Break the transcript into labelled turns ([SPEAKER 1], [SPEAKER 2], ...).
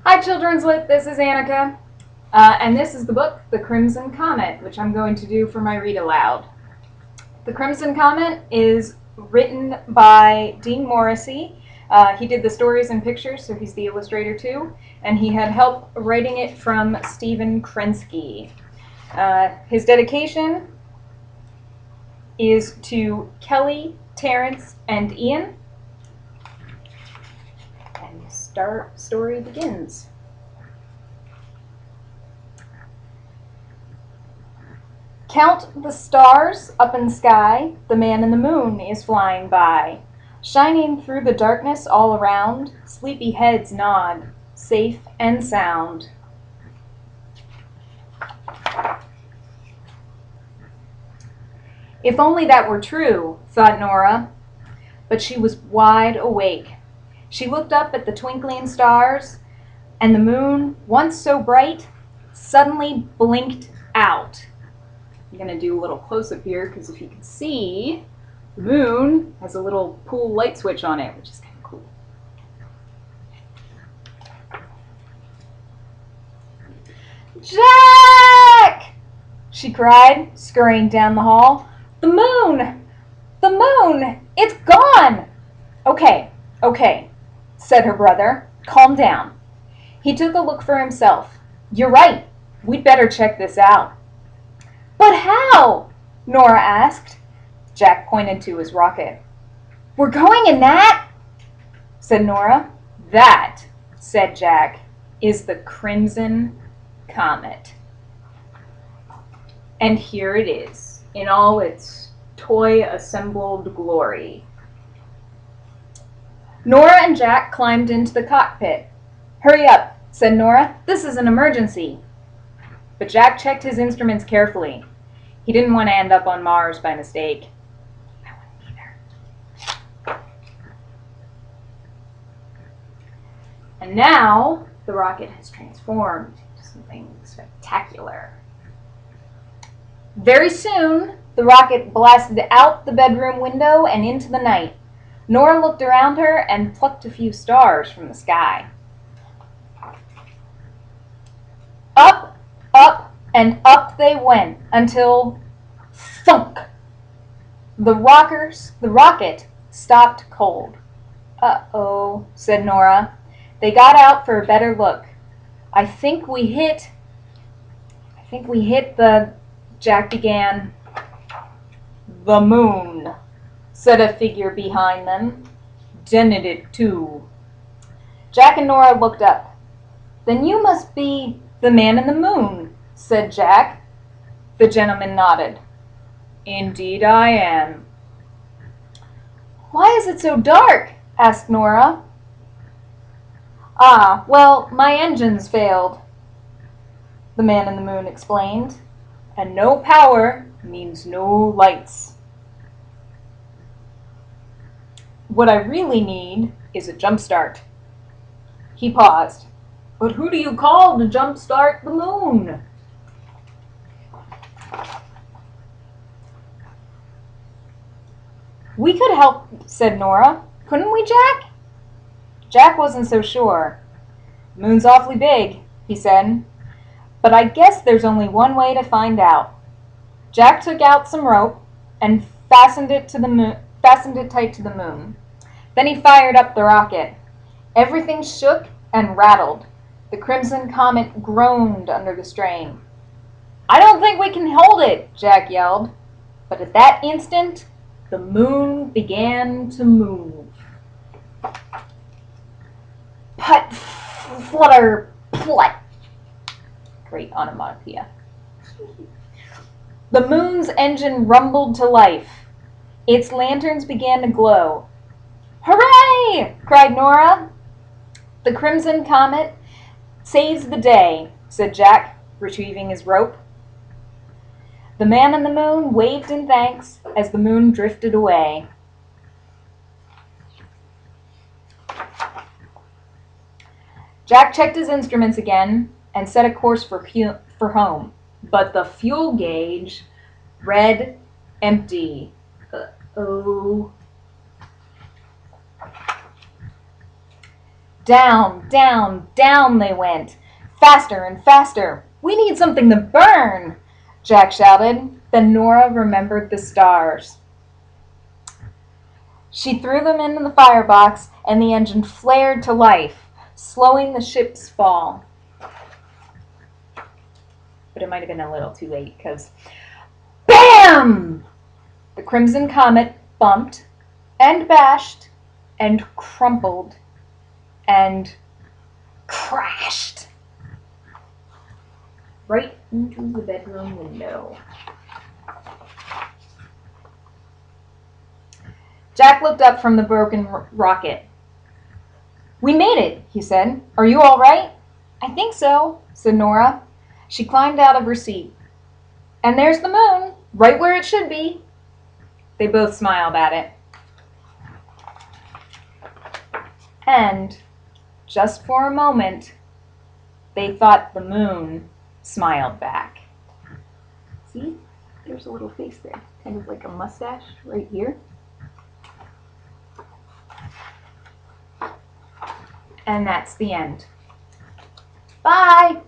[SPEAKER 1] Hi, Children's Lit. This is Annika, and this is the book, The Crimson Comet, which I'm going to do for my read aloud. The Crimson Comet is written by Dean Morrissey. He did the stories and pictures, so he's the illustrator too, and he had help writing it from Stephen Krensky. His dedication is to Kelly, Terrence, and Ian. And the story begins. Count the stars up in the sky, the man in the moon is flying by. Shining through the darkness all around, sleepy heads nod, safe and sound. If only that were true, thought Nora, but she was wide awake. She looked up at the twinkling stars, and the moon, once so bright, suddenly blinked out. I'm going to do a little close-up here because if you can see, the moon has a little pool light switch on it, which is kind of cool. Jack! She cried, scurrying down the hall. The moon! The moon! It's gone! Okay, said her brother. Calm down. He took a look for himself. You're right. We'd better check this out. But how? Nora asked. Jack pointed to his rocket. We're going in that? Said Nora. That, said Jack, is the Crimson Comet. And here it is, in all its toy-assembled glory. Nora and Jack climbed into the cockpit. Hurry up, said Nora. This is an emergency. But Jack checked his instruments carefully. He didn't want to end up on Mars by mistake. I wouldn't either. And now the rocket has transformed into something spectacular. Very soon, the rocket blasted out the bedroom window and into the night. Nora looked around her and plucked a few stars from the sky. Up, up, and up they went until thunk! The rocket stopped cold. Uh-oh, said Nora. They got out for a better look. I think we hit the... Jack began. The moon, said a figure behind them. Dented it too. Jack and Nora looked up. Then you must be the man in the moon, said Jack. The gentleman nodded. Indeed I am. Why is it so dark? Asked Nora. Ah, well, my engines failed, the man in the moon explained. And no power means no lights. What I really need is a jump start. He paused. But who do you call to jump start the moon? We could help, said Nora. Couldn't we, Jack? Jack wasn't so sure. The moon's awfully big, he said. But I guess there's only one way to find out. Jack took out some rope and fastened it tight to the moon. Then he fired up the rocket. Everything shook and rattled. The Crimson Comet groaned under the strain. I don't think we can hold it, Jack yelled. But at that instant, the moon began to move. Put, flutter, plut. Great onomatopoeia. The moon's engine rumbled to life. Its lanterns began to glow. Hooray! Cried Nora. The Crimson Comet saves the day, said Jack, retrieving his rope. The man in the moon waved in thanks as the moon drifted away. Jack checked his instruments again and set a course for home. But the fuel gauge read empty. Uh-oh. Down, down, down they went, faster and faster. We need something to burn, Jack shouted. Then Nora remembered the stars. She threw them into the firebox, and the engine flared to life, slowing the ship's fall. But it might have been a little too late, because BAM! The Crimson Comet bumped and bashed and crumpled and crashed right into the bedroom window. Jack looked up from the broken rocket. We made it, he said. Are you all right? I think so, said Nora. She climbed out of her seat. And there's the moon, right where it should be. They both smiled at it. And, just for a moment, they thought the moon smiled back. See? There's a little face there, kind of like a mustache right here. And that's the end. Bye!